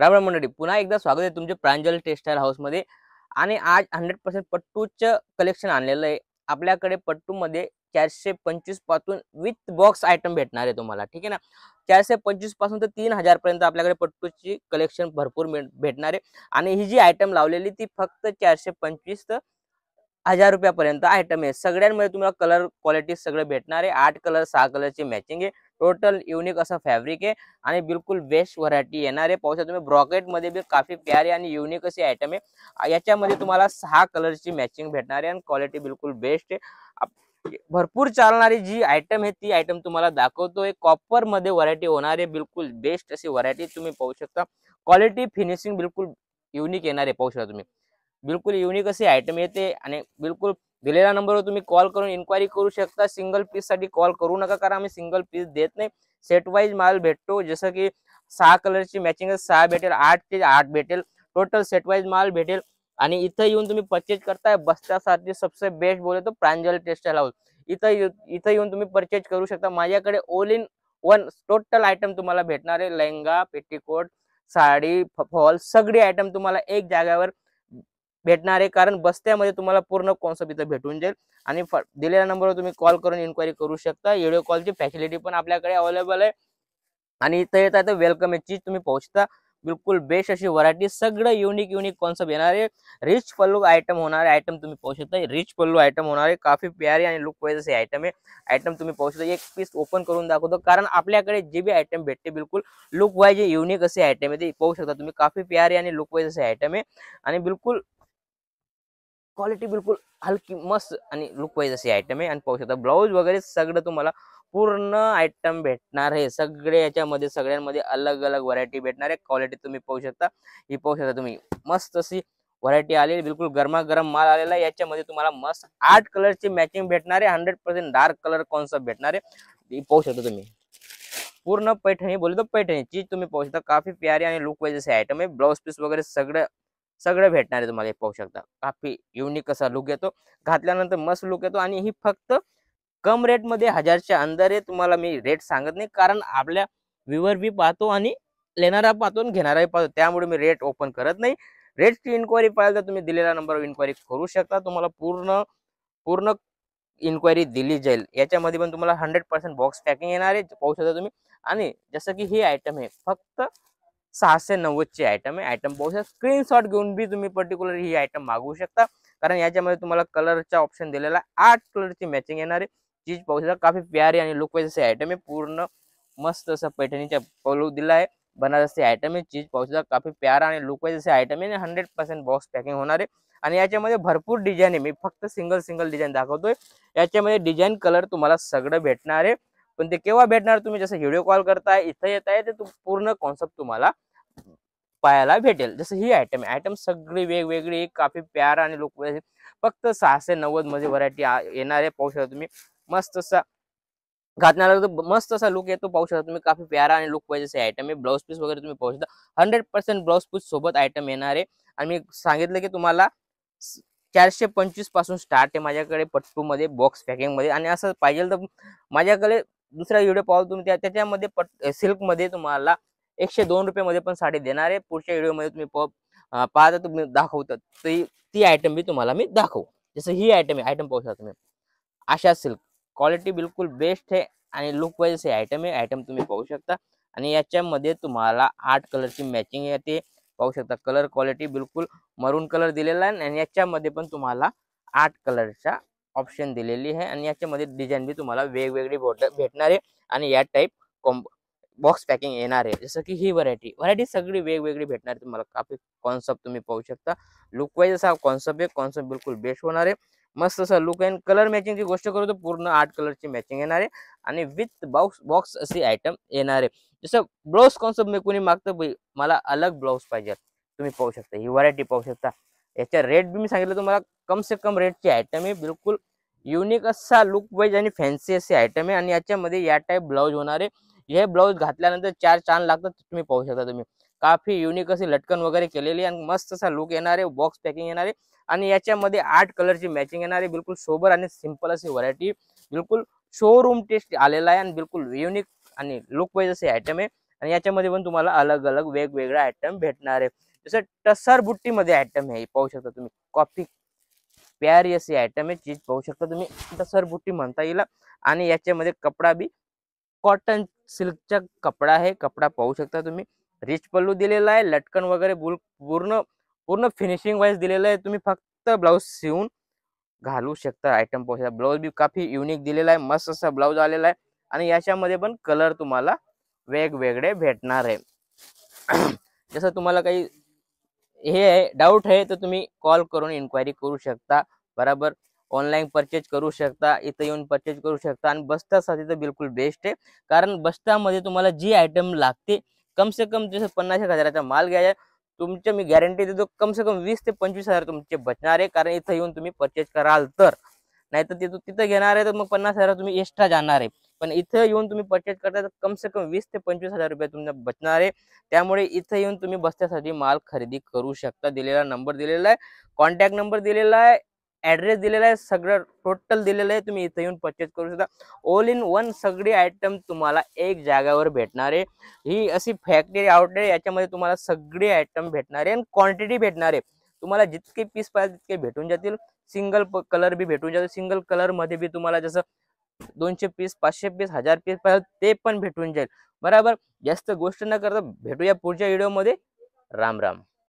राम मंडळी, पुन्हा एकदा स्वागत आहे तुमचे प्रांजल टेक्सटाईल हाऊसमध्ये। आणि आज 100% पट्टूचं कलेक्शन आणलेलं आहे आपल्याकडे। पट्टूमध्ये 425 पासून विथ बॉक्स आयटम भेटणार आहे तुम्हाला, ठीक आहे ना। 425 पासून तर 3000 पर्यंत आपल्याकडे पट्टूची कलेक्शन भरपूर भेटणार आहे। आणि ही जी आयटम लावलेली ती फक्त 425 तर 1000 रुपयापर्यंत आयटम आहे। सगळ्यांमध्ये तुम्हाला कलर क्वालिटी सगळं भेटणार आहे। 8 कलर 6 कलरची मॅचिंग आहे। टोटल युनिक असा फॅब्रिक आहे आणि बिलकुल बेस्ट व्हरायटी येणार आहे। पाहू शकता तुम्ही, ब्रॉकेट मध्ये भी काफी प्यारी आणि युनिक अशी आयटम आहे। याच्यामध्ये तुम्हाला 6 कलरची मॅचिंग भेटणार आहे आणि क्वालिटी बिलकुल बेस्ट आहे। भरपूर चालणारी जी आयटम आहे ती आयटम तुम्हाला दाखवतोय। कॉपर मध्ये व्हरायटी होणार आहे, बिलकुल बेस्ट अशी व्हरायटी तुम्ही पाहू शकता। क्वालिटी फिनिशिंग बिलकुल युनिक येणार आहे। पाहू शकता तुम्ही, बिलकुल युनिक अशी आयटम येते आणि बिलकुल दिलेल्या नंबरवर तुम्ही कॉल करून इन्क्वायरी करू शकता। सिंगल पीस साठी कॉल करू नका, कारण आम्ही सिंगल पीस देत नाही, सेट वाइज माल भेटतो। जसं की 6 कलरची मॅचिंग 6 भेटेल, 8 ते 8 भेटेल, टोटल सेट वाइज माल भेटेल। आणि इथं येऊन तुम्ही परचेज करताय बसण्यासाठी सबसे बेस्ट बोले तो प्रांजल टेक्सटाईल हाऊस। इथं येऊन तुम्ही परचेज करू शकता। माझ्याकडे all in one total item तुम्हाला भेटणार आहे। लेहंगा, पेटीकोट, साडी, फॉल सगळी आयटम तुम्हाला एक जागेवर भेटणार आहे, कारण बस्त्यामध्ये तुम्हाला पूर्ण कॉन्सेप्ट इथं भेटून जाईल। आणि दिलेल्या नंबरवर तुम्ही कॉल करून इन्क्वायरी करू शकता। व्हिडिओ कॉलची फॅसिलिटी पण आपल्याकडे अवेलेबल आहे। आणि इथं येता तर वेलकम चीज तुम्ही पोहोचता। बिलकुल बेस्ट अशी व्हरायटी, सगळं युनिक कॉन्सेप्ट येणार आहे। रिच पल्लू आयटम होणार आहे। आयटम तुम्ही पाहू शकता, रिच पल्लू आयटम होणार आहे। काफी प्यारी आणि लुक वाईज असे आयटम आहे। आयटम तुम्ही पाहू शकता, एक पीस ओपन करून दाखवतो, कारण आपल्याकडे जे भी आयटम भेटते बिलकुल लुक वाईज युनिक असे आयटम आहे। ते पाहू शकता तुम्ही, काफी प्यारी आणि लुक वाईज असे आयटम आहे। आणि बिलकुल क्वालिटी बिलकुल हलकी मस्त आणि लुक वाईज अशी आयटम आहे। आणि पाहू शकता ब्लाऊज वगैरे सगळं तुम्हाला पूर्ण आयटम भेटणार आहे। सगळे याच्यामध्ये सगळ्यांमध्ये अलग अलग व्हरायटी भेटणार आहे। क्वालिटी तुम्ही पाहू शकता, ही पाहू शकता तुम्ही, मस्त अशी व्हरायटी आलेली, बिलकुल गरमागरम माल आलेला आहे। याच्यामध्ये तुम्हाला मस्त 8 कलरची मॅचिंग भेटणार आहे। 100% डार्क कलर कॉन्सेप्ट भेटणार आहे। ही पाहू शकता तुम्ही, पूर्ण पैठणी बोलतो तो पैठणी चीज तुम्ही पाहू शकता। काफी प्यारी आणि लुक वाईज असे आयटम आहे। ब्लाउज पीस वगैरे सगळं सगळं भेटणार आहे तुम्हाला। एक पाहू शकता, काफी युनिक असा लुक येतो, घातल्यानंतर मस्त लुक येतो। आणि ही फक्त कम रेट मध्ये 1000च्या अंदर आहे। तुम्हाला मी रेट सांगत नाही, कारण आपल्या व्ह्यूअर बी पाहतो आणि लेणारा पाहतो आणि घेणाराही पाहतो, त्यामुळे मी रेट ओपन करत नाही। रेटची इन्क्वायरी पाहिजे तर तुम्ही दिलेल्या नंबरवर इन्क्वायरी करू शकता। तुम्हाला पूर्ण पूर्ण इन्क्वायरी दिली जाईल। याच्यामध्ये पण तुम्हाला 100% बॉक्स पॅकिंग येणार आहे, पाहू शकता तुम्ही। आणि जसं की ही आयटम आहे फक्त 690 ची आयटम आहे। आयटम पाहू शकता, स्क्रीनशॉट घेऊन बी तुम्ही पर्टिक्युलर ही आयटम मागवू शकता, कारण याच्यामध्ये तुम्हाला कलरचा ऑप्शन दिलेला आहे। 8 कलरची मॅचिंग येणार आहे। चीज पाहू शकता, काफी प्यारी आणि लुक वाईज असे आयटम आहे। पूर्ण मस्त असं पैठणीचा पल्लू दिला आहे, बनारसी आयटम आहे। चीज पाहू शकता, काफी प्यारा आणि लुक वाईज असे आयटम आहे। 100% बॉक्स पॅकिंग होणार आहे। आणि याच्यामध्ये भरपूर डिझाईन आहे, मी फक्त सिंगल डिझाईन दाखवतोय। याच्यामध्ये डिझाईन कलर तुम्हाला सगळं भेटणार आहे, पण ते केव्हा भेटणार, तुम्ही जसं व्हिडिओ कॉल करताय इथं येत आहे ते पूर्ण कॉन्सेप्ट तुम्हाला पाहायला भेटेल। जसं ही आयटम आहे, आयटम सगळी वेगवेगळी, काफी प्यारा आणि लुक वाईज फक्त 690 मध्ये व्हरायटी येणार आहे। पाहू शकता तुम्ही, मस्त असा घातल्यानंतर मस्त असा लुक येतो, पाहू शकता तुम्ही। काफी प्यारा आणि लुक वाईज असे आयटम आहे। ब्लाउज पीस वगैरे तुम्ही पाहू शकता, 100% ब्लाउज पीस सोबत आयटम येणार आहे। आणि मी सांगितलं की तुम्हाला 425 पासून स्टार्ट आहे माझ्याकडे पट्टू मध्ये बॉक्स पॅकिंग मध्ये। आणि असं पाहिजे तर माझ्याकडे दुसरा व्हिडिओ पाहू तुम्ही, त्याच्यामध्ये सिल्क मध्ये तुम्हाला 102 रुपये मध्ये पण साडी देणार आहे। पुढच्या व्हिडिओ मध्ये तुम्ही पाहता तुम्ही दाखवतात ती आयटम भी तुम्हाला मी दाखवू। जसं ही आयटम आहे, आयटम पाहू शकता तुम्ही, आशा सिल्क, क्वालिटी बिलकुल बेस्ट आहे आणि लुक वाईज हे आयटम आहे। आयटम तुम्ही पाहू शकता। आणि याच्यामध्ये तुम्हाला 8 कलरची मॅचिंग येते, पाहू शकता। कलर क्वालिटी बिलकुल मरून कलर दिलेला आहे। आणि याच्यामध्ये पण तुम्हाला 8 कलरचा ऑप्शन दिलेली आहे। आणि याच्यामध्ये डिझाईन भी तुम्हाला वेगवेगळी भेटणार आहे। आणि या टाइप बॉक्स पॅकिंग येणार आहे। जसं की ही व्हरायटी सगळी वेगवेगळी भेटणार आहे तुम्हाला। काफी कॉन्सेप्ट तुम्ही पाहू शकता, लुक वाईज असा कॉन्सेप्ट आहे। कॉन्सेप्ट बिलकुल बेस्ट होणार आहे, मस्त असा लुक आहे। कलर मॅचिंगची गोष्ट करू तर पूर्ण 8 कलरची मॅचिंग येणार आहे आणि विथ बॉक्स अशी आयटम येणार आहे। जसं ब्लाउज कॉन्सेप्ट मी कोणी मागतं मला अलग ब्लाउज पाहिजे, तुम्ही पाहू शकता। ही व्हरायटी पाहू शकता, याचा रेट बी मी सांगितलं तुम्हाला, कम से कम रेटची आयटम आहे। बिलकुल युनिक असा लुक वाईज आणि फॅन्सी असे आयटम आहे। आणि याच्यामध्ये या टाइप ब्लाउज होणार आहे। हे ब्लाउज घातल्यानंतर 4 चांद लागतात, तुम्ही पाहू शकता तुम्ही। काफी युनिक अशी लटकन वगैरे केलेली आणि मस्त असा लुक येणार आहे, बॉक्स पॅकिंग येणार आहे। आणि याच्यामध्ये 8 कलरची मॅचिंग येणार आहे। बिलकुल सोबर आणि सिंपल अशी व्हरायटी, बिलकुल शोरूम टेस्ट आलेला आहे आणि बिलकुल युनिक आणि लुक वाईज असे आयटम आहे। आणि याच्यामध्ये पण तुम्हाला अलग अलग वेगवेगळे आयटम भेटणार आहे. जसं टसर बुट्टीमध्ये आयटम आहे, पाहू शकता तुम्ही. कॉफी प्यारी अशी आयटम आहे, चीज पाहू शकता तुम्ही. टसर बुट्टी म्हणता येईल. आणि याच्यामध्ये कपडा बी कॉटन सिल्कचा कपडा आहे. कपडा पाहू शकता तुम्ही. रिच पल्लू दिलेला आहे. लटकन वगैरे पूर्ण पूर्ण फिनिशिंग वाईज दिलेलं आहे. तुम्ही फक्त ब्लाऊज शिवून घालू शकता. आयटम पाहू शकता. ब्लाऊज बी काफी युनिक दिलेला आहे. मस्त असा ब्लाऊज आलेला आहे. आणि याच्यामध्ये पण कलर तुम्हाला वेगवेगळे भेटणार आहे. जसं तुम्हाला काही हे आहे डाऊट आहे तर तुम्ही कॉल करून इन्क्वायरी करू शकता. बरोबर. ऑनलाईन परचेज करू शकता, इथं येऊन परचेज करू शकता. आणि बस्त्यासाठी तर बिलकुल बेस्ट आहे. कारण बस्त्यामध्ये तुम्हाला जी आयटम लागते कम से कम जसं 50,000 हजाराचा माल घ्यायचा तुमच्या, मी गॅरंटी देतो कम से कम 20 ते 25,000 तुमचे बचणार आहे. कारण इथं येऊन तुम्ही परचेज कराल तर. नाहीतर तिथं घेणार आहे तर मग 50,000 तुम्ही एक्स्ट्रा जाणार आहे. पण इथं येऊन तुम्ही परचेज करता तर कम से कम 20 ते 25,000 रुपये तुम्हाला बचणार आहे. त्यामुळे इथं येऊन तुम्ही बस्त्यासाठी माल खरेदी करू शकता. दिलेला नंबर दिलेला आहे, कॉन्टॅक्ट नंबर दिलेला आहे, ऍड्रेस दिलेला आहे, सगळं टोटल दिलेलं आहे. तुम्ही इथं येऊन परचेज करू शकता. ऑल इन वन सगळी आयटम तुम्हाला एक जागावर भेटणार आहे. ही अशी फॅक्टरी आउटलेट, याच्यामध्ये तुम्हाला सगळी आयटम भेटणार आहे आणि क्वांटिटी भेटणार आहे. तुम्हाला जितके पीस पाहिजे तितके भेटून जातील. सिंगल कलर बी भेटून जातील. सिंगल कलर मध्ये बी तुम्हाला जसं 200 पीस, 500 पीस, 1000 पीस पाहिजे ते पण भेटून जाईल. बरोबर. जास्त गोष्ट न करता भेटूया पुढच्या व्हिडिओमध्ये. राम राम.